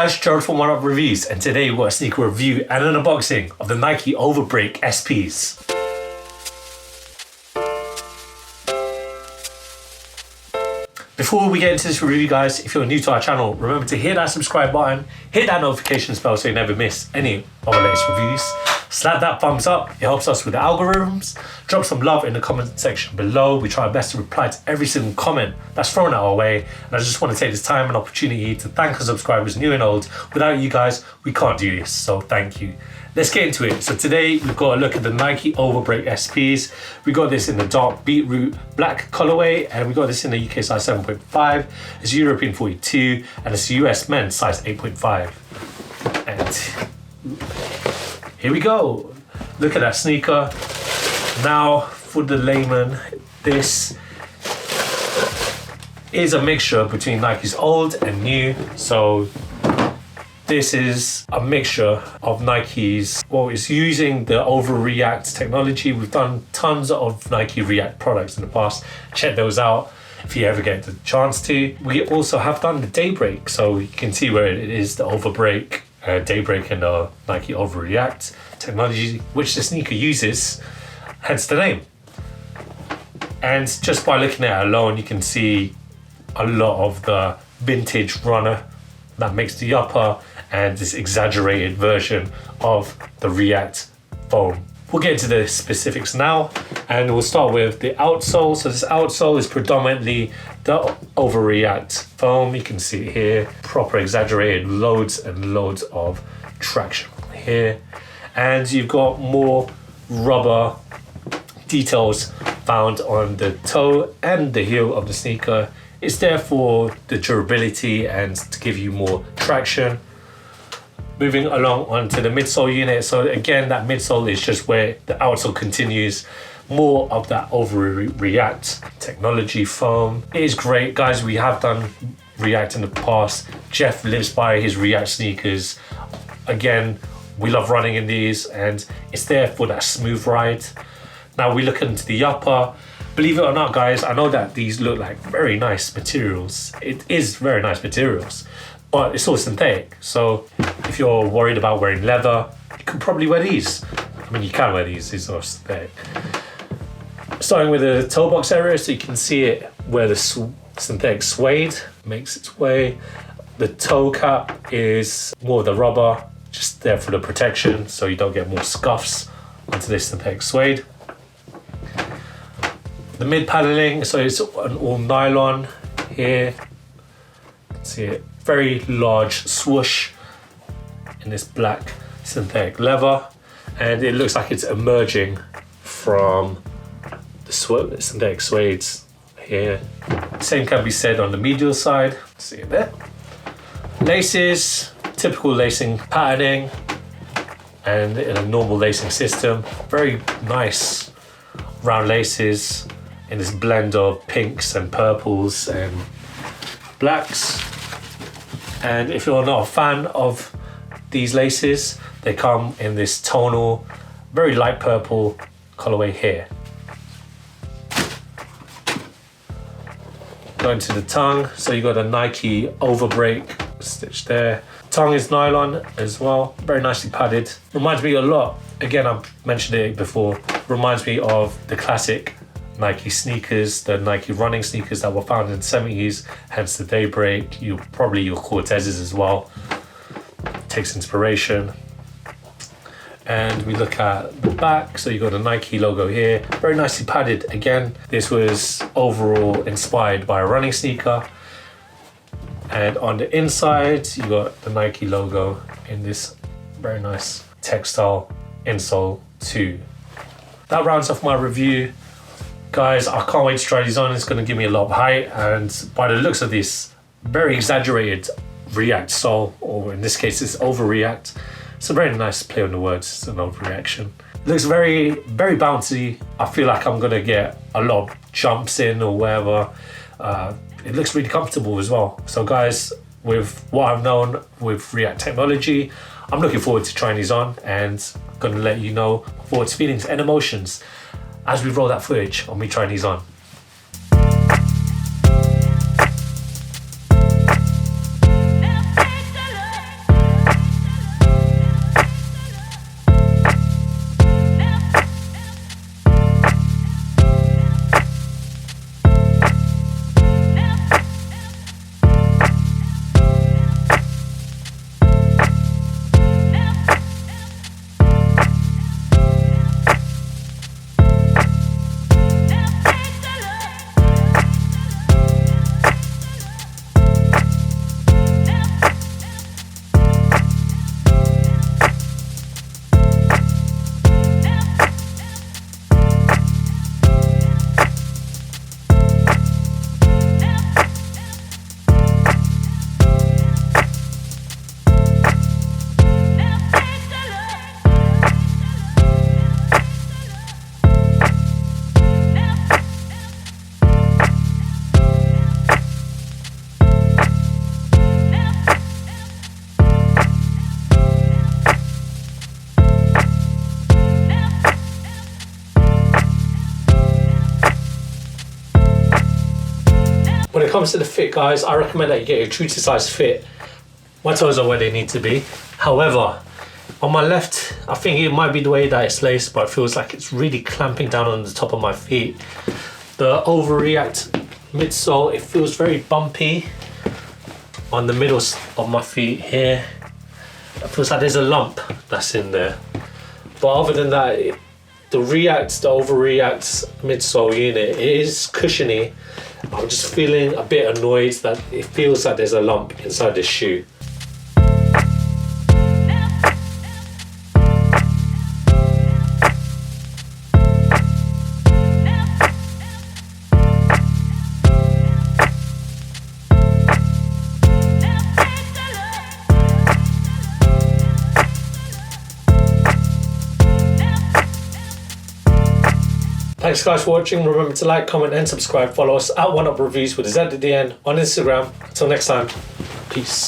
guys, Gerald from Oneupreviewz, and today we've got a sneaker review and an unboxing of the Nike OVERBREAK SPs. Before we get into this review, guys, if you're new to our channel, remember to hit that subscribe button, hit that notification bell so you never miss any of our latest reviews. Slap that thumbs up, it helps us with the algorithms. Drop some love in the comment section below. We try our best to reply to every single comment that's thrown our way. And I just want to take this time and opportunity to thank our subscribers, new and old. Without you guys, we can't do this, so thank you. Let's get into it. So today we've got a look at the Nike OVERBREAK SPs. We got this in the dark beetroot black colorway, and we got this in the UK size 7.5. It's European 42, and it's US men's size 8.5. And here we go. Look at that sneaker. Now for the layman, this is a mixture between Nike's old and new. So this is a mixture of Nike's, well, it's using the OVERBREAK technology. We've done tons of Nike React products in the past. Check those out if you ever get the chance to. We also have done the Daybreak, so you can see where it is, the OVERBREAK, Daybreak, and the Nike OVERBREAK technology, which the sneaker uses, hence the name. And just by looking at it alone, you can see a lot of the vintage runner that makes the upper and this exaggerated version of the React foam. We'll get into the specifics now, and we'll start with the outsole. So this outsole is predominantly the OVERBREAK foam. You can see here, proper exaggerated, loads and loads of traction here. And you've got more rubber details found on the toe and the heel of the sneaker. It's there for the durability and to give you more traction. Moving along onto the midsole unit. So again, that midsole is just where the outsole continues. More of that OVERBREAK technology foam. It is great, guys. We have done React in the past. Jeff lives by his React sneakers. Again, we love running in these, and it's there for that smooth ride. Now we look into the upper. Believe it or not, guys, I know that these look like very nice materials. It is very nice materials, but it's all synthetic. So if you're worried about wearing leather, you can probably wear these. I mean, you can wear these are synthetic. Starting with the toe box area, so you can see it where the synthetic suede makes its way. The toe cap is more of the rubber, just there for the protection, so you don't get more scuffs onto this synthetic suede. The mid paneling, so it's an all nylon here. You can see it, very large swoosh in this black synthetic leather, and it looks like it's emerging from the synthetic suedes here. Same can be said on the medial side. See it there. Laces, typical lacing patterning, and in a normal lacing system. Very nice round laces in this blend of pinks and purples and blacks. And if you're not a fan of these laces, they come in this tonal, very light purple colorway here. Going to the tongue, so you got a Nike OVERBREAK stitch there. Tongue is nylon as well, very nicely padded. Reminds me a lot, again, I've mentioned it before, reminds me of the classic Nike sneakers, the Nike running sneakers that were found in the 70s, hence the Daybreak, probably your Cortezes as well. Takes inspiration. And we look at the back, so you got a Nike logo here, very nicely padded. Again, this was overall inspired by a running sneaker. And on the inside, you got the Nike logo in this very nice textile insole too. That rounds off my review. Guys, I can't wait to try these on. It's going to give me a lot of height, and by the looks of this very exaggerated React sole, or in this case it's OVERBREAK. It's a very nice play on the words. It's an overreaction. It looks very, very bouncy. I feel like I'm going to get a lot of jumps in or whatever. It looks really comfortable as well. So guys, with what I've known with React technology, I'm looking forward to trying these on, and I'm going to let you know thoughts, feelings and emotions as we roll that footage on me trying these on. comes to the fit, guys, I recommend that you get a true to size fit. My toes are where they need to be. However, on my left, I think it might be the way that it's laced, but it feels like it's really clamping down on the top of my feet. The OVERBREAK midsole, it feels very bumpy on the middle of my feet here. It feels like there's a lump that's in there. But other than that, the OVERBREAK midsole unit, it is cushiony. I'm just feeling a bit annoyed that it feels like there's a lump inside this shoe. Thanks guys for watching. Remember to like, comment and subscribe. Follow us at Oneupreviewz with a Z at the end on Instagram. Until next time, peace.